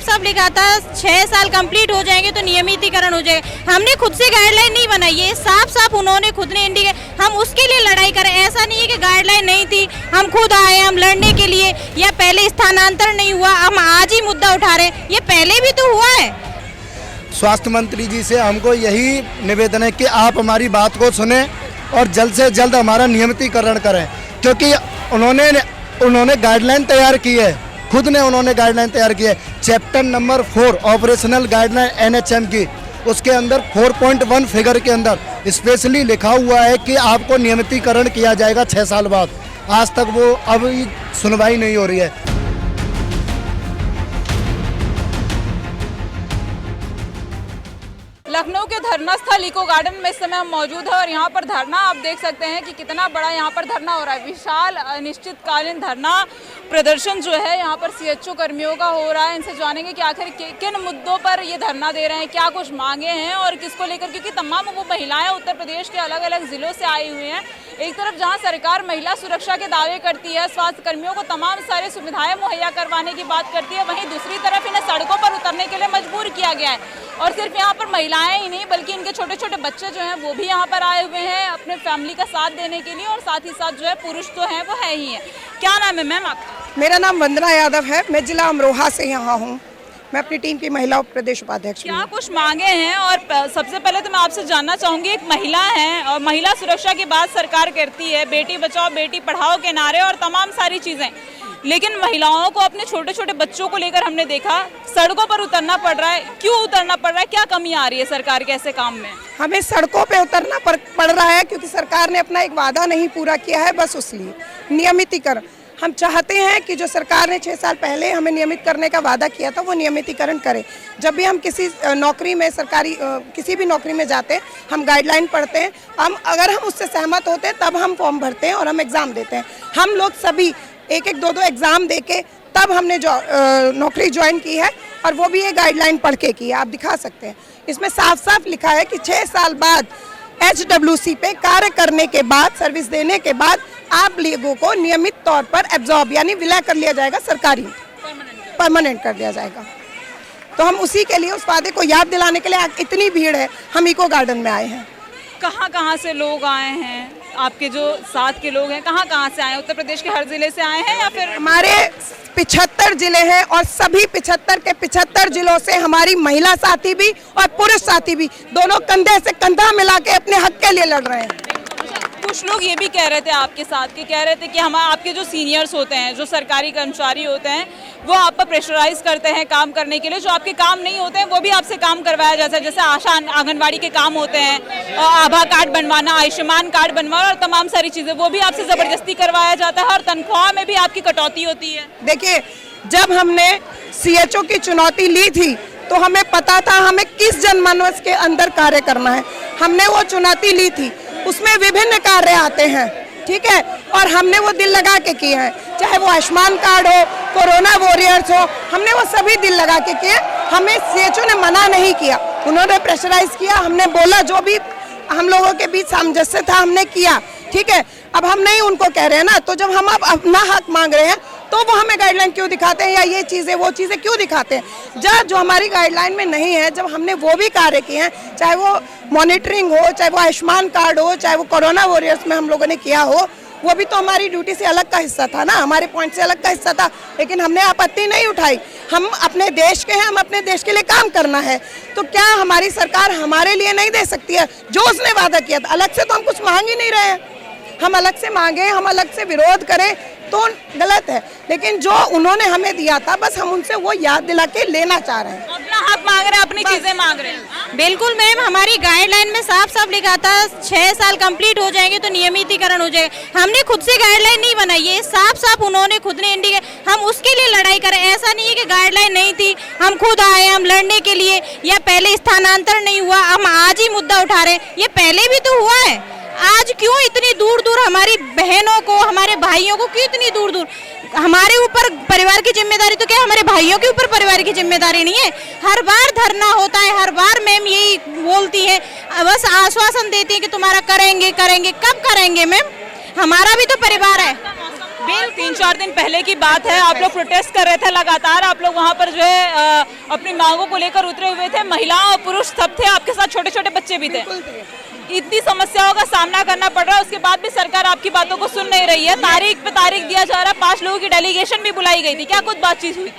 साफ लिखा था 6 साल कंप्लीट हो जाएंगे तो नियमितीकरण हो जाएगा। हमने खुद से गाइडलाइन नहीं बनाई है, साफ साफ उन्होंने खुद ने इंडिकेट, हम उसके लिए लड़ाई करें। ऐसा नहीं है कि गाइडलाइन नहीं थी, हम खुद आए, हम लड़ने के लिए, या पहले स्थानांतरण नहीं हुआ, हम आज ही मुद्दा उठा रहे हैं, ये पहले भी तो हुआ है। स्वास्थ्य मंत्री जी से हमको यही निवेदन है कि आप हमारी बात को सुने और जल्द से जल्द हमारा नियमितीकरण करें, क्योंकि उन्होंने गाइडलाइन तैयार की है, खुद ने उन्होंने गाइडलाइन तैयार की है। Chapter number 4 operational guideline NHM की, उसके अंदर 4.1 फिगर के अंदर स्पेशली लिखा हुआ है कि आपको नियमितीकरण किया जाएगा 6 साल बाद। आज तक वो अभी सुनवाई नहीं हो रही है। लखनऊ के धरना स्थल इको गार्डन में इस समय हम मौजूद है और यहाँ पर धरना आप देख सकते हैं कि कितना बड़ा यहाँ पर धरना हो रहा है। विशाल अनिश्चितकालीन धरना प्रदर्शन जो है यहाँ पर CHO कर्मियों का हो रहा है। इनसे जानेंगे कि आखिर किन मुद्दों पर ये धरना दे रहे हैं, क्या कुछ मांगे हैं और किसको लेकर, क्योंकि तमाम वो महिलाएं उत्तर प्रदेश के अलग अलग जिलों से आई हुई हैं। एक तरफ जहाँ सरकार महिला सुरक्षा के दावे करती है, स्वास्थ्य कर्मियों को तमाम सारी सुविधाएं मुहैया करवाने की बात करती है, वहीं दूसरी तरफ इन्हें सड़कों पर उतरने के लिए मजबूर किया गया है। और सिर्फ यहाँ पर महिलाएं ही नहीं बल्कि इनके छोटे छोटे बच्चे जो हैं वो भी यहाँ पर आए हुए हैं अपने फैमिली का साथ देने के लिए, और साथ ही साथ जो है पुरुष तो हैं वो है ही है। क्या नाम है मैम आपका? मेरा नाम वंदना यादव है, मैं जिला अमरोहा से यहाँ हूँ। मैं अपनी टीम की महिला प्रदेश उपाध्यक्ष हूँ। क्या कुछ मांगे हैं? और सबसे पहले तो मैं आपसे जानना चाहूँगी, एक महिला हैं और महिला सुरक्षा की बात सरकार करती है, बेटी बचाओ बेटी पढ़ाओ के नारे और तमाम सारी चीज़ें, लेकिन महिलाओं को अपने छोटे छोटे बच्चों को लेकर हमने देखा सड़कों पर उतरना पड़ रहा है। क्यों उतरना पड़ रहा है? क्या कमी आ रही है सरकार के ऐसे काम में? हमें सड़कों पे उतरना पड़ रहा है क्योंकि सरकार ने अपना एक वादा नहीं पूरा किया है, बस इसलिए नियमितीकरण। हम चाहते हैं कि जो सरकार ने 6 साल पहले हमें नियमित करने का वादा किया था वो नियमितीकरण करे। जब भी हम किसी नौकरी में, सरकारी किसी भी नौकरी में जाते हैं, हम गाइडलाइन पढ़ते हैं, अगर हम उससे सहमत होते हैं तब हम फॉर्म भरते हैं और हम एग्ज़ाम देते हैं। हम लोग सभी 1-1, 2-2 एग्ज़ाम दे के तब हमने जो नौकरी ज्वाइन की है, और वो भी ये गाइडलाइन पढ़ के की है। आप दिखा सकते हैं, इसमें साफ साफ लिखा है कि 6 साल बाद HWC पे कार्य करने के बाद, सर्विस देने के बाद आप लोगों को नियमित तौर पर एब्जॉर्ब यानी विलय कर लिया जाएगा, सरकारी परमानेंट कर दिया जाएगा। तो हम उसी के लिए, उस वादे को याद दिलाने के लिए इतनी भीड़ है, हम इको गार्डन में आए हैं। कहाँ से लोग आए हैं? आपके जो साथ के लोग हैं कहाँ से आए हैं? उत्तर प्रदेश के हर जिले से आए हैं या फिर? हमारे 75 जिले हैं और सभी 75 के 75 जिलों से हमारी महिला साथी भी और पुरुष साथी भी दोनों कंधे से कंधा मिला के अपने हक के लिए लड़ रहे हैं। कुछ लोग ये भी कह रहे थे आपके साथ के, कह रहे थे कि हम आपके जो सीनियर्स होते हैं, जो सरकारी कर्मचारी होते हैं, वो आप पर प्रेशराइज करते हैं काम करने के लिए, जो आपके काम नहीं होते हैं वो भी आपसे काम करवाया जाता है। जैसे आशा आंगनबाड़ी के काम होते हैं, आभा कार्ड बनवाना, आयुष्मान कार्ड बनवाना और तमाम सारी चीज़ें, वो भी आपसे ज़बरदस्ती करवाया जाता है और तनख्वाह में भी आपकी कटौती होती है। देखिए, जब हमने CHO की चुनौती ली थी तो हमें पता था हमें किस जनमानस के अंदर कार्य करना है। हमने वो चुनौती ली थी, उसमें विभिन्न कार्य आते हैं, ठीक है, और हमने वो दिल लगा के किए हैं। चाहे वो आयुष्मान कार्ड हो, कोरोना वॉरियर्स हो, हमने वो सभी दिल लगा के किए। हमें CHO ने मना नहीं किया, उन्होंने प्रेशराइज किया, हमने बोला, जो भी हम लोगों के बीच सामंजस्य था हमने किया, ठीक है। अब हम नहीं उनको कह रहे हैं ना, तो जब हम अब अपना हक मांग रहे हैं तो वो हमें गाइडलाइन क्यों दिखाते हैं या ये चीज़ें वो चीज़ें क्यों दिखाते हैं जो हमारी गाइडलाइन में नहीं है। जब हमने वो भी कार्य किए हैं, चाहे वो मॉनिटरिंग हो, चाहे वो आयुष्मान कार्ड हो, चाहे वो कोरोना वॉरियर्स में हम लोगों ने किया हो, वो भी तो हमारी ड्यूटी से अलग का हिस्सा था ना, हमारे पॉइंट से अलग का हिस्सा था, लेकिन हमने आपत्ति नहीं उठाई। हम अपने देश के हैं, हम अपने देश के लिए काम करना है, तो क्या हमारी सरकार हमारे लिए नहीं दे सकती है जो उसने वादा किया था? अलग से तो हम कुछ मांग ही नहीं रहे हैं, हम अलग से मांगे, हम अलग से विरोध करें तो गलत है, लेकिन जो उन्होंने हमें दिया था बस हम उनसे वो याद दिला के लेना चाह रहे हैं। अपना हक मांग रहे हैं, अपनी चीजें मांग रहे हैं। बिल्कुल मैम, हमारी गाइडलाइन में साफ साफ लिखा था 6 साल कंप्लीट हो जाएंगे तो नियमितीकरण हो जाएगा। हमने खुद से गाइडलाइन नहीं बनाई है, साफ साफ उन्होंने खुद ने इंडिकेट, हम उसके लिए लड़ाई करें। ऐसा नहीं है कि गाइडलाइन नहीं थी, हम खुद आए, हम लड़ने के लिए, या पहले स्थानांतरण नहीं हुआ, हम आज ही मुद्दा उठा रहे हैं, ये पहले भी तो हुआ है। आज क्यों इतनी दूर दूर हमारी बहनों को, हमारे भाइयों को क्यों इतनी दूर दूर? हमारे ऊपर परिवार की जिम्मेदारी, तो क्या हमारे भाइयों के ऊपर परिवार की जिम्मेदारी नहीं है? हर बार धरना होता है, हर बार मैम यही बोलती है, बस आश्वासन देती है कि तुम्हारा करेंगे करेंगे। कब करेंगे मैम? हमारा भी तो परिवार है। तीन चार दिन पहले की बात है, आप लोग प्रोटेस्ट कर रहे थे लगातार, आप लोग वहाँ पर जो है अपनी मांगों को लेकर उतरे हुए थे, महिलाएं और पुरुष सब थे, आपके साथ छोटे छोटे बच्चे भी थे। इतनी समस्याओं का सामना करना पड़ रहा है, उसके बाद भी सरकार आपकी बातों को सुन नहीं रही है। तारीख पे तारीख दिया जा रहा है, 5 लोगों की डेलीगेशन भी बुलाई गई थी, क्या कुछ बातचीत हुई?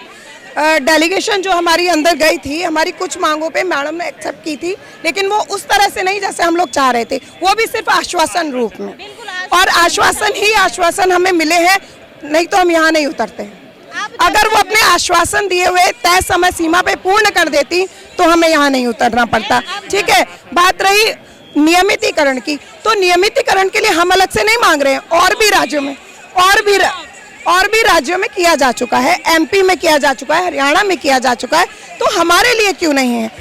डेलीगेशन जो हमारी अंदर गई थी, हमारी कुछ मांगों पे मैडम ने एक्सेप्ट की थी, लेकिन वो उस तरह से नहीं जैसे हम लोग चाह रहे थे, वो भी सिर्फ आश्वासन रूप में, और आश्वासन हमें मिले हैं, नहीं तो हम यहाँ नहीं उतरते। अगर वो अपने आश्वासन दिए हुए तय समय सीमा पे पूर्ण कर देती तो हमें यहाँ नहीं उतरना पड़ता। ठीक है, बात रही नियमितीकरण की, तो नियमितीकरण के लिए हम अलग से नहीं मांग रहे हैं, और भी राज्यों में किया जा चुका है, एमपी में किया जा चुका है, हरियाणा में किया जा चुका है, तो हमारे लिए क्यों नहीं है?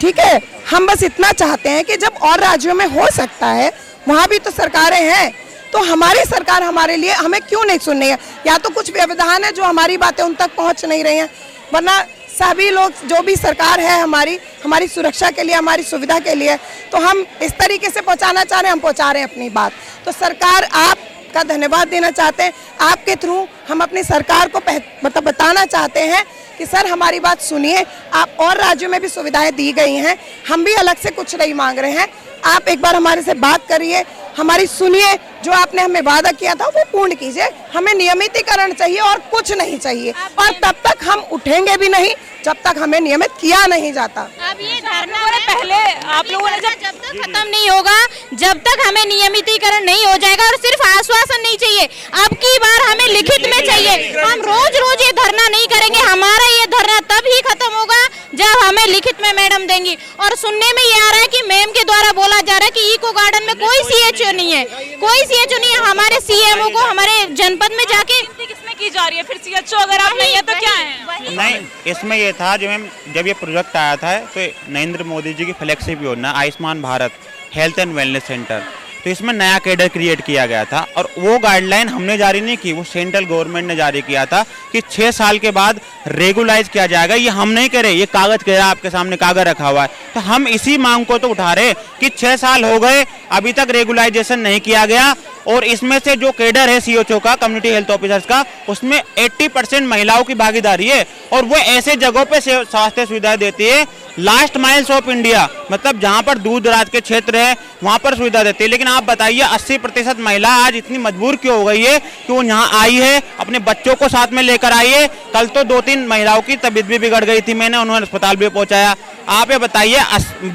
ठीक है, हम बस इतना चाहते हैं कि जब और राज्यों में हो सकता है, वहाँ भी तो सरकारें हैं, तो हमारी सरकार हमारे लिए हमें क्यों नहीं सुन रही है? या तो कुछ व्यवधान है जो हमारी बातें उन तक पहुँच नहीं रही हैं, वरना सभी लोग जो भी सरकार है हमारी सुरक्षा के लिए, हमारी सुविधा के लिए, तो हम इस तरीके से पहुंचाना चाह रहे हैं, हम पहुंचा रहे हैं अपनी बात। तो सरकार आपका धन्यवाद देना चाहते हैं, आपके थ्रू हम अपनी सरकार को मतलब बताना चाहते हैं कि सर हमारी बात सुनिए, आप और राज्यों में भी सुविधाएं दी गई हैं, हम भी अलग से कुछ नहीं मांग रहे हैं, आप एक बार हमारे से बात करिए, हमारी सुनिए, जो आपने हमें वादा किया था वो पूर्ण कीजिए, हमें नियमितीकरण चाहिए और कुछ नहीं चाहिए, और तब तक हम उठेंगे भी नहीं जब तक हमें नियमित किया नहीं जाता। अब ये धरना पहले आप लोगों ने जब तक खत्म नहीं होगा, जब तक हमें नियमितीकरण नहीं हो जाएगा, और सिर्फ आश्वासन नहीं चाहिए, अब की बार हमें लिखित में चाहिए। हम रोज रोज ये धरना नहीं करेंगे, हमारा ये धरना तब ही खत्म होगा जब हमें लिखित में मैडम देंगी। और सुनने में ये आ रहा है कि मैम के द्वारा बोला जा रहा है कि इको गार्डन में कोई सीएचओ नहीं है, कोई सीएचओ नहीं है। हमारे सीएमओ को हमारे जनपद में जाके किसमें की जा रही है फिर सीएचओ अगर आप नहीं है तो क्या है? नहीं, इसमें ये था जब ये प्रोजेक्ट आया था तो नरेंद्र मोदी जी की फ्लैगशिप योजना Ayushman Bharat health and wellness centre, तो इसमें नया कैडर क्रिएट किया गया था, और वो गाइडलाइन हमने जारी नहीं की, वो सेंट्रल गवर्नमेंट ने जारी किया था कि 6 साल के बाद रेगुलाइज किया जाएगा। ये हम नहीं कह रहे, ये कागज कह रहा है, आपके सामने कागज रखा हुआ है, तो हम इसी मांग को तो उठा रहे कि 6 साल हो गए, अभी तक रेगुलाइजेशन नहीं किया गया, और इसमें से जो कैडर है सीएचओ का, कम्युनिटी हेल्थ ऑफिसर्स का, उसमें 80% महिलाओं की भागीदारी है, और वो ऐसे जगहों पे स्वास्थ्य सुविधाएं देती है, लास्ट माइल्स ऑफ इंडिया, मतलब जहां पर दूर दराज के क्षेत्र है वहां पर सुविधा देती है। लेकिन आप बताइए 80% महिला आज इतनी मजबूर क्यों हो गई है कि वो यहाँ आई है, अपने बच्चों को साथ में लेकर आई है। कल तो 2-3 महिलाओं की तबीयत भी बिगड़ गई थी, मैंने उन्हें अस्पताल भी पहुंचाया। आप ये बताइए,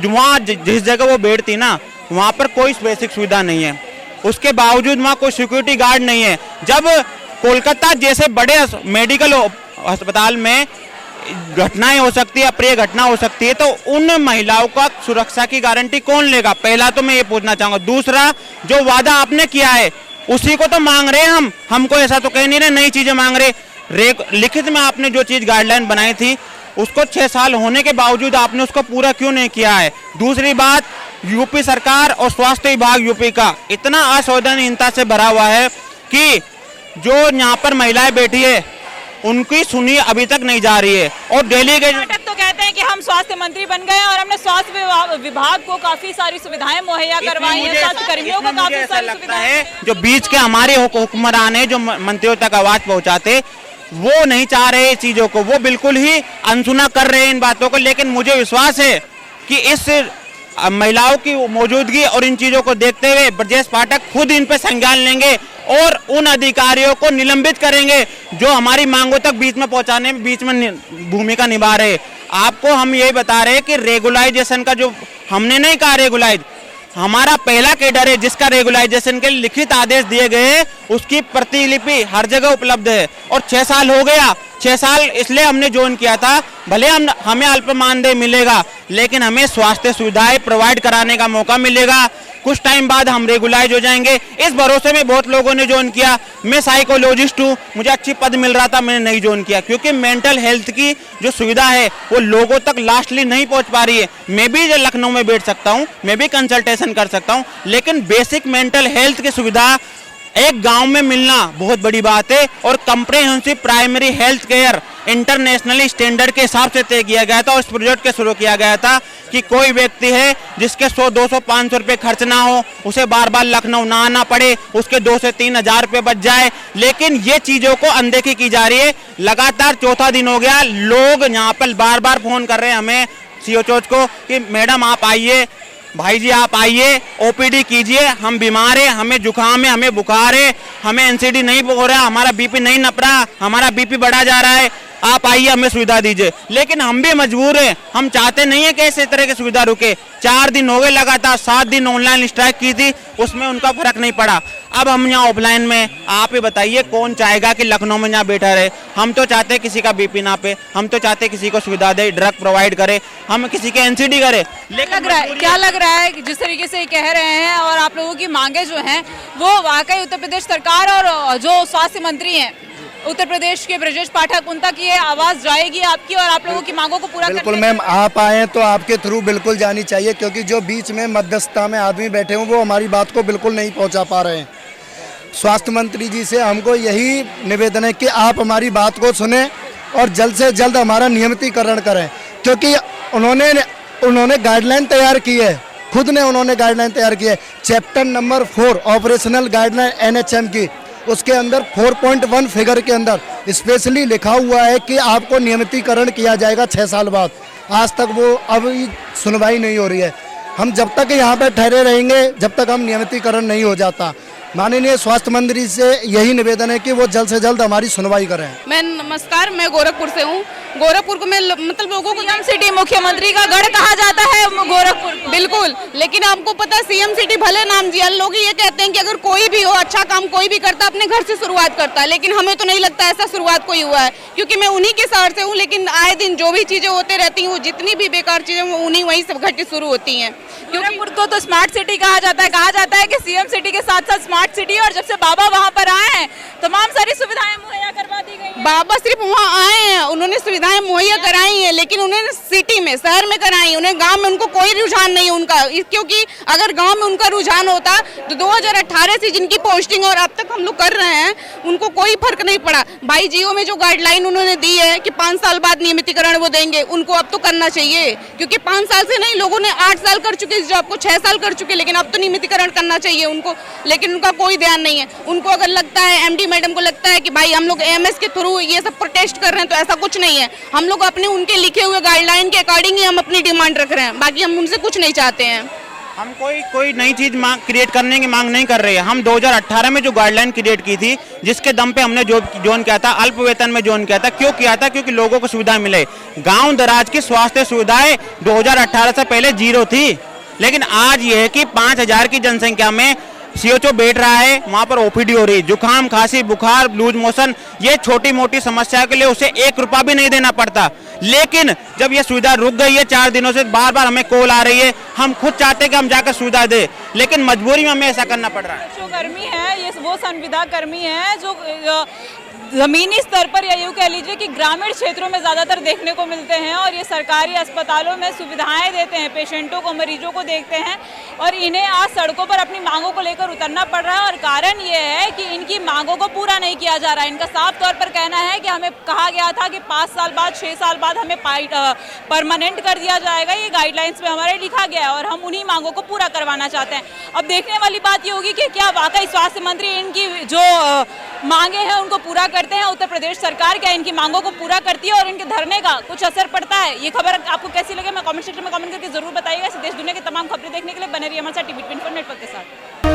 वहाँ जिस जगह वो बेड थी ना, वहाँ पर कोई बेसिक सुविधा नहीं है, उसके बावजूद वहाँ कोई सिक्योरिटी गार्ड नहीं है। जब कोलकाता जैसे बड़े मेडिकल अस्पताल में घटनाएं हो सकती है, अप्रिय घटना हो सकती है, तो उन महिलाओं का सुरक्षा की गारंटी कौन लेगा? पहला तो मैं ये पूछना चाहूंगा। दूसरा, जो वादा आपने किया है उसी को तो मांग रहे हैं हमको ऐसा तो कह नहीं रहे नई चीजें मांग रहे। लिखित में आपने जो चीज गाइडलाइन बनाई थी उसको 6 साल होने के बावजूद आपने उसको पूरा क्यों नहीं किया है? दूसरी बात, यूपी सरकार और स्वास्थ्य विभाग यूपी का इतना असंवेदनहीनता से भरा हुआ है कि जो यहाँ पर महिलाएं बैठी है उनकी सुनी अभी तक नहीं जा रही है। और डेलीगेट तो कहते हैं कि हम स्वास्थ्य मंत्री बन गए और हमने स्वास्थ्य विभाग को काफी सारी सुविधाएं मुहैया करवाई हैं, स्वास्थ्य कर्मियों को काफी सारी सुविधाएं है। जो बीच के हमारे हुक्मरान है, जो मंत्रियों तक आवाज पहुंचाते, वो नहीं चाह रहे इस चीजों को, वो बिल्कुल ही अनसुना कर रहे हैं इन बातों को। लेकिन मुझे विश्वास है कि इस महिलाओं की मौजूदगी और इन चीजों को देखते हुए ब्रजेश पाठक खुद इन पे संज्ञान लेंगे और उन अधिकारियों को निलंबित करेंगे जो हमारी मांगों तक बीच में पहुंचाने में बीच में भूमिका निभा रहे। आपको हम यही बता रहे हैं कि रेगुलाइजेशन का जो हमने नहीं कहा रेगुलाइज, हमारा पहला कैडर है जिसका रेगुलाइजेशन के लिखित आदेश दिए गए हैं, उसकी प्रतिलिपि हर जगह उपलब्ध है। और 6 साल हो गया, 6 साल इसलिए हमने ज्वाइन किया था, भले हमें अल्प मानदेय मिलेगा लेकिन हमें स्वास्थ्य सुविधाएं प्रोवाइड कराने का मौका मिलेगा। कुछ टाइम बाद हम रेगुलाइज हो जाएंगे, इस भरोसे में बहुत लोगों ने ज्वाइन किया। मैं साइकोलॉजिस्ट हूँ, मुझे अच्छी पद मिल रहा था, मैंने नहीं ज्वाइन किया क्योंकि मेंटल हेल्थ की जो सुविधा है वो लोगों तक लास्टली नहीं पहुँच पा रही है। मैं भी लखनऊ में बैठ सकता हूँ, मैं भी कंसल्टेशन कर सकता हूँ, लेकिन बेसिक मेंटल हेल्थ की सुविधा एक गांव में मिलना बहुत बड़ी बात है। और comprehensive primary health care internationally standard के हिसाब से तय किया गया था और इस प्रोजेक्ट के शुरू किया गया था कि कोई व्यक्ति है जिसके 100, 200, 500 रुपये खर्च ना हो, उसे बार बार लखनऊ ना आना पड़े, उसके 2 से 3 हज़ार रुपये बच जाए। लेकिन ये चीज़ों को अनदेखी की जा रही है। लगातार चौथा दिन हो गया, लोग यहाँ पर बार बार फोन कर रहे हैं हमें सीओचओज को कि मैडम आप आइए, भाई जी आप आइए, ओपीडी कीजिए, हम बीमार हैं, हमें जुकाम है, हमें बुखार है, हमें एनसीडी नहीं हो रहा, हमारा बीपी नहीं नप रहा, हमारा बीपी बढ़ा जा रहा है, आप आइए हमें सुविधा दीजिए। लेकिन हम भी मजबूर हैं, हम चाहते नहीं है कि इस तरह की सुविधा रुके। 4 दिन हो गए लगातार, 7 दिन ऑनलाइन स्ट्राइक की थी, उसमें उनका फर्क नहीं पड़ा। अब हम यहाँ ऑफलाइन में, आप ही बताइए कौन चाहेगा कि लखनऊ में यहाँ बैठा रहे। हम तो चाहते किसी का बीपी ना पे, हम तो चाहते किसी को सुविधा दे, ड्रग प्रोवाइड करे, हम किसी के एनसीडी करे। लेकिन क्या लग रहा है कि जिस तरीके से कह रहे हैं और आप लोगों की मांगे जो हैं वो वाकई उत्तर प्रदेश सरकार और जो स्वास्थ्य मंत्री हैं उत्तर प्रदेश के ब्रजेश पाठक, उन तक ये आवाज जाएगी आपकी और आप लोगों की मांगों को पूरा बिल्कुल मैम, आप आए तो आपके थ्रू बिल्कुल जानी चाहिए, क्योंकि जो बीच में मध्यस्थता में आदमी बैठे हों वो हमारी बात को बिल्कुल नहीं पहुंचा पा रहे हैं। स्वास्थ्य मंत्री जी से हमको यही निवेदन है कि आप हमारी बात को सुने और जल्द से जल्द हमारा नियमितीकरण करें, क्योंकि उन्होंने गाइडलाइन तैयार की है, खुद ने उन्होंने गाइडलाइन तैयार की है। Chapter number 4 operational guideline NHM की, उसके अंदर 4.1 फिगर के अंदर स्पेशली लिखा हुआ है कि आपको नियमितीकरण किया जाएगा 6 साल बाद। आज तक वो अभी सुनवाई नहीं हो रही है। हम जब तक यहाँ पर ठहरे रहेंगे जब तक हम नियमितीकरण नहीं हो जाता। माननीय स्वास्थ्य मंत्री से यही निवेदन है कि वो जल्द से जल्द हमारी सुनवाई करें। मैं नमस्कार, मैं गोरखपुर से हूँ। गोरखपुर को मैं मतलब लोगों को सीएम सिटी मुख्यमंत्री का गढ़ कहा जाता है गोरखपुर को। बिल्कुल, लेकिन आपको पता है सीएम सिटी भले नाम दिया, लोग ये कहते हैं कि अगर कोई भी हो अच्छा काम कोई भी करता अपने घर से शुरुआत करता है, लेकिन हमें तो नहीं लगता ऐसा शुरुआत कोई हुआ है, क्योंकि मैं उन्हीं के शहर से हूँ। लेकिन आए दिन जो भी चीजें होते रहती हैं, वो जितनी भी बेकार चीजें वो उन्हीं वहीं से घटित शुरू होती हैं। गोरखपुर को तो स्मार्ट सिटी कहा जाता है कि सीएम सिटी के साथ साथ स्मार्ट सिटी, और जब से बाबा वहाँ पर आए हैं तमाम सारी सुविधाएं मुहैया करवा दी गई हैं। बाबा सिर्फ वहाँ आए हैं, उन्होंने सुविधाएं मुहैया कराई हैं, लेकिन उन्होंने सिटी में शहर में कराई, उन्हें गांव में उनको कोई रुझान नहीं है उनका। क्योंकि अगर गांव में उनका रुझान होता तो 2018 से जिनकी पोस्टिंग और अब तक हम लोग कर रहे हैं उनको कोई फर्क नहीं पड़ा। भाई जियो में जो गाइडलाइन उन्होंने दी है कि 5 साल बाद नियमितीकरण वो देंगे, उनको अब तो करना चाहिए, क्योंकि 5 साल से नहीं, लोगों ने 8 साल कर चुके इस जॉब को, 6 साल कर चुके, लेकिन अब तो नियमितीकरण करना चाहिए उनको। लेकिन उनका कोई ध्यान नहीं है। उनको अगर लगता है, एमडी मैडम को लगता है कि भाई हम लोग एएमएस के थ्रू ये सब प्रोटेस्ट कर रहे हैं, तो ऐसा कुछ नहीं है। हम लोग अपने उनके लिखे हुए गाइडलाइन के अकॉर्डिंग ही हम अपनी डिमांड रख रहे हैं, बाकी हम उनसे कुछ नहीं चाहते हैं। हम कोई नई चीज क्रिएट करने की मांग नहीं कर रहे हैं। हम 2018 में जो गाइडलाइन क्रिएट की थी, जिसके दम पे हमने जोन किया था, अल्प वेतन में जोन किया था। क्यों किया था? क्योंकि लोगों को सुविधा मिले। गांव दराज की स्वास्थ्य सुविधाएं 2018 से पहले 0 थी, लेकिन आज ये है कि 5000 की जनसंख्या में सीओचओ बैठ रहा है, वहाँ पर ओपीडी हो रही है। जुकाम, खांसी, बुखार, लूज मोशन, ये छोटी मोटी समस्या के लिए उसे 1 रुपया भी नहीं देना पड़ता। लेकिन जब ये सुविधा रुक गई है 4 दिनों से, बार बार हमें कॉल आ रही है, हम खुद चाहते हैं कि हम जाकर सुविधा दें, लेकिन मजबूरी में हमें ऐसा करना पड़ रहा है। जो कर्मी है, ये वो संविदा कर्मी है जो जमीनी स्तर पर, या यूँ कह लीजिए कि ग्रामीण क्षेत्रों में ज़्यादातर देखने को मिलते हैं, और ये सरकारी अस्पतालों में सुविधाएं देते हैं, पेशेंटों को, मरीजों को देखते हैं, और इन्हें आज सड़कों पर अपनी मांगों को लेकर उतरना पड़ रहा है। और कारण ये है कि इनकी मांगों को पूरा नहीं किया जा रहा है। इनका साफ तौर पर कहना है कि हमें कहा गया था कि 5 साल बाद, 6 साल बाद हमें परमानेंट कर दिया जाएगा, ये गाइडलाइंस में हमारे लिखा गया है, और हम उन्हीं मांगों को पूरा करवाना चाहते हैं। अब देखने वाली बात ये होगी कि क्या वाकई स्वास्थ्य मंत्री इनकी जो मांगे हैं उनको पूरा करते हैं, उत्तर प्रदेश सरकार क्या इनकी मांगों को पूरा करती है और इनके धरने का कुछ असर पड़ता है। ये खबर आपको कैसी लगे, मैं कमेंट सेक्शन में कमेंट करके जरूर बताइएगा। देश दुनिया की तमाम खबरें देखने के लिए बने रहिए हमारे साथ टीवी 24 नेटवर्क के साथ।